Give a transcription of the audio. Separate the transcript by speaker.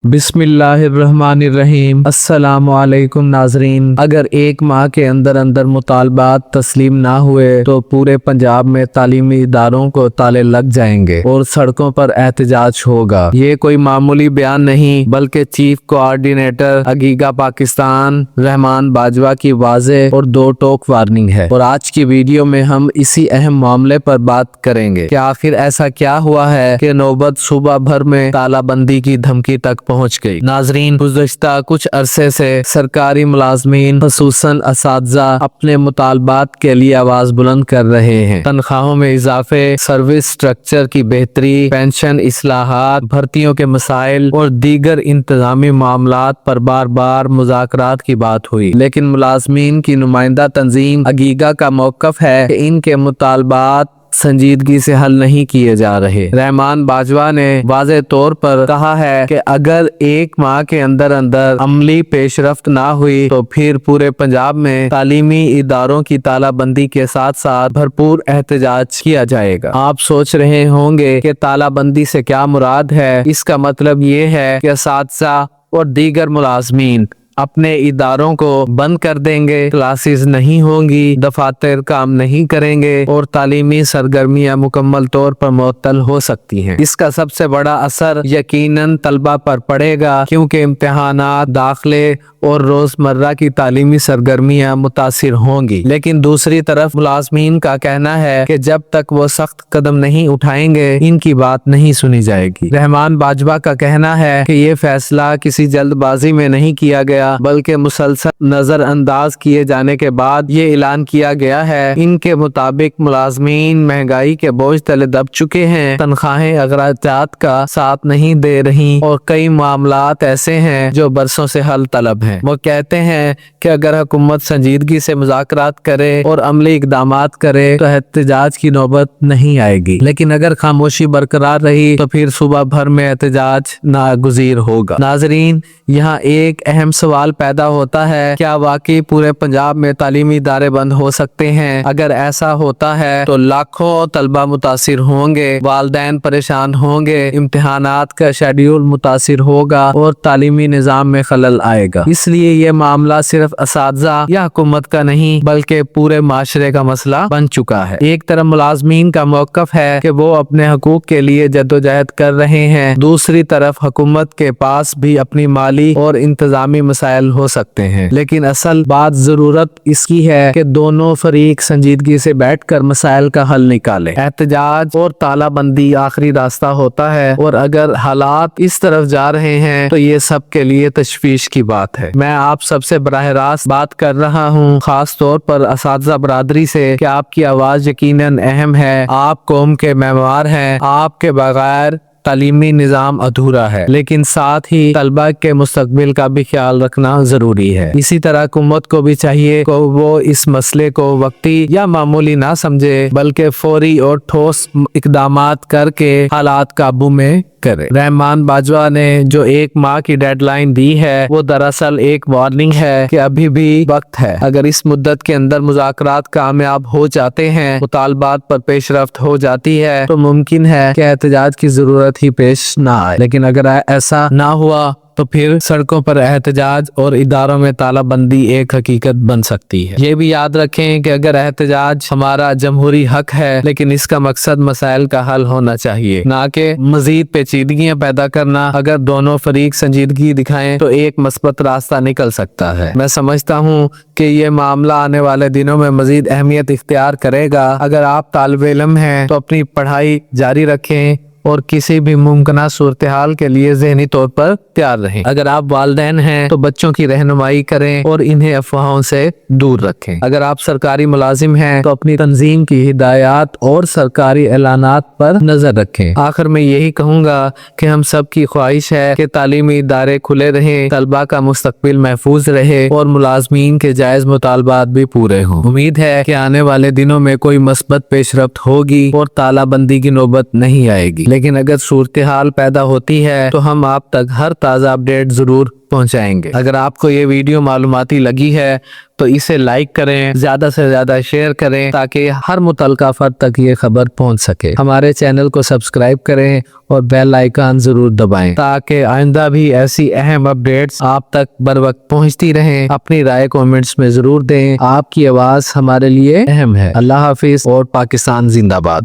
Speaker 1: बिस्मिल्लाहिर्रहमानिर्रहीम। अस्सलामुअलैकुम नाजरीन। अगर एक माह के अंदर अंदर मुतालबात तस्लीम ना हुए तो पूरे पंजाब में तालीमी इदारों को ताले लग जाएंगे और सड़कों पर एहतजाज होगा। ये कोई मामूली बयान नहीं बल्कि चीफ कोऑर्डिनेटर अगीगा पाकिस्तान रहमान बाजवा की वाज़ेह और दो टोक वार्निंग है। और आज की वीडियो में हम इसी अहम मामले पर बात करेंगे कि आखिर ऐसा क्या हुआ है कि नौबत सूबा भर में तालाबंदी की धमकी तक पहुंच गई। नाजरीन, गुज़श्ता कुछ अरसे से सरकारी मुलाजमीन खसूसन असातिज़ा अपने मुतालबात के लिए आवाज बुलंद कर रहे हैं। तनख्वाहों में इजाफे, सर्विस स्ट्रक्चर की बेहतरी, पेंशन इस्लाहात, भर्तियों के मसाइल और दीगर इंतजामी मामलात पर बार बार मुज़ाकरात की बात हुई, लेकिन मुलाजमीन की नुमाइंदा तंजीम अगीगा का मौक़िफ़ है कि इनके मुतालबात संजीदगी से हल नहीं किए जा रहे। रहमान बाजवा ने वाज़ेह तौर पर कहा है कि अगर एक माह के अंदर अंदर अमली पेशरफ्त ना हुई तो फिर पूरे पंजाब में तालीमी इदारों की तालाबंदी के साथ साथ भरपूर एहतजाज किया जाएगा। आप सोच रहे होंगे कि तालाबंदी से क्या मुराद है। इसका मतलब ये है कि असातिज़ा और दीगर मुलाजमीन अपने इदारों को बंद कर देंगे, क्लासेस नहीं होंगी, दफातर काम नहीं करेंगे और तालीमी सरगर्मियां मुकम्मल तौर पर मुअत्तल हो सकती हैं। इसका सबसे बड़ा असर यकीनन तलबा पर पड़ेगा, क्योंकि इम्तिहानात, दाखिले और रोजमर्रा की तालीमी सरगर्मियां मुतासिर होंगी। लेकिन दूसरी तरफ मुलाजमीन का कहना है कि जब तक वो सख्त कदम नहीं उठाएंगे इनकी बात नहीं सुनी जाएगी। रहमान बाजवा का कहना है कि ये फैसला किसी जल्दबाजी में नहीं किया गया बल्कि मुसलसल नजरअंदाज किए जाने के बाद ये ऐलान किया गया है। इनके मुताबिक मुलाजमीन महंगाई के बोझ तले दब चुके हैं, तनख्वाहें अखराजात का साथ नहीं दे रही और कई मामलात ऐसे हैं जो बरसों से हल तलब हैं। वो कहते हैं कि अगर हुकूमत संजीदगी से मुज़ाकरात करे और अमली इक़दामात करे तो एहतजाज की नौबत नहीं आएगी, लेकिन अगर खामोशी बरकरार रही तो फिर सूबा भर में एहतजाज नागुज़ीर होगा। नाजरीन, यहाँ एक अहम सवाल पैदा होता है, क्या वाकई पूरे पंजाब में तालीमी इदारे बंद हो सकते हैं? अगर ऐसा होता है तो लाखों तलबा मुतासिर होंगे, वालिदैन परेशान होंगे, इम्तिहानात का शेड्यूल मुतासिर होगा और तालीमी निज़ाम में खलल आएगा। इसलिए ये मामला सिर्फ असातिज़ा या हुकूमत का नहीं बल्कि पूरे माशरे का मसला बन चुका है। एक तरफ मुलाजमीन का मौक़िफ़ है कि वो अपने हकूक के लिए जद्दोजहद कर रहे हैं, दूसरी तरफ हुकूमत के पास भी अपनी माली और इंतजामी मसाइल हो सकते हैं। लेकिन असल बात जरूरत इसकी है कि दोनों फरीक संजीदगी से बैठकर मसाइल का हल निकालें। एहतजाज और तालाबंदी आखिरी रास्ता होता है और अगर हालात इस तरफ जा रहे हैं तो ये सब के लिए तशवीश की बात है। मैं आप सबसे बराह रास्त बात कर रहा हूँ, खास तौर पर असातिज़ा बरादरी से, कि आपकी आवाज यकीनन अहम है। आप कौम के मेमार हैं, आपके बगैर तालीमी निज़ाम अधूरा है, लेकिन साथ ही तलबा के मुस्तकबिल का भी ख्याल रखना जरूरी है। इसी तरह हुकूमत को भी चाहिए कि वो इस मसले को वक्ती या मामूली ना समझे बल्कि फौरी और ठोस इक़दामात करके हालात काबू में करे। रहमान बाजवा ने जो एक माह की डेडलाइन दी है वो दरअसल एक वार्निंग है कि अभी भी वक्त है। अगर इस मुद्दत के अंदर मुज़ाकरात कामयाब हो जाते हैं, मुतालबात पर पेशरफ्त हो जाती है तो मुमकिन है कि एहतजाज की जरूरत ही पेश ना आए। लेकिन अगर ऐसा ना हुआ तो फिर सड़कों पर एहतजाज और इदारों में तालाबंदी एक हकीकत बन सकती है। ये भी याद रखें कि अगर एहतजाज हमारा जमहूरी हक है, लेकिन इसका मकसद मसाइल का हल होना चाहिए, ना कि मजीद पेचीदगियां पैदा करना। अगर दोनों फरीक संजीदगी दिखाएं तो एक मस्बत रास्ता निकल सकता है। मैं समझता हूँ कि ये मामला आने वाले दिनों में मजीद अहमियत इख्तियार करेगा। अगर आप तालिब इल्म हैं तो अपनी पढ़ाई जारी रखें और किसी भी मुमकिन सूरत हाल के लिए ज़हनी तौर पर तैयार रहें। अगर आप वालिदैन हैं तो बच्चों की रहनुमाई करें और इन्हें अफवाहों से दूर रखें। अगर आप सरकारी मुलाजिम हैं तो अपनी तंजीम की हिदायत और सरकारी ऐलानात पर नजर रखें। आखिर में यही कहूँगा कि हम सब की ख्वाहिश है कि तालीमी इदारे खुले रहें, तलबा का मुस्तकबिल महफूज रहे और मुलाजमीन के जायज मुतालबात भी पूरे हों। उम्मीद है कि आने वाले दिनों में कोई मस्बत पेशरफ्त होगी और तालाबंदी की नौबत नहीं आएगी। लेकिन अगर सूरत हाल पैदा होती है तो हम आप तक हर ताज़ा अपडेट जरूर पहुंचाएंगे। अगर आपको ये वीडियो मालूमाती लगी है تو اسے لائک کریں، زیادہ سے زیادہ شیئر کریں تاکہ ہر متعلقہ فرد تک یہ خبر پہنچ سکے۔ ہمارے چینل کو سبسکرائب کریں اور بیل آئیکن ضرور دبائیں تاکہ آئندہ بھی ایسی اہم اپڈیٹس آپ تک بر وقت پہنچتی رہیں۔ اپنی رائے کومنٹس میں ضرور دیں، آپ کی آواز ہمارے لیے اہم ہے۔ اللہ حافظ اور پاکستان زندہ باد۔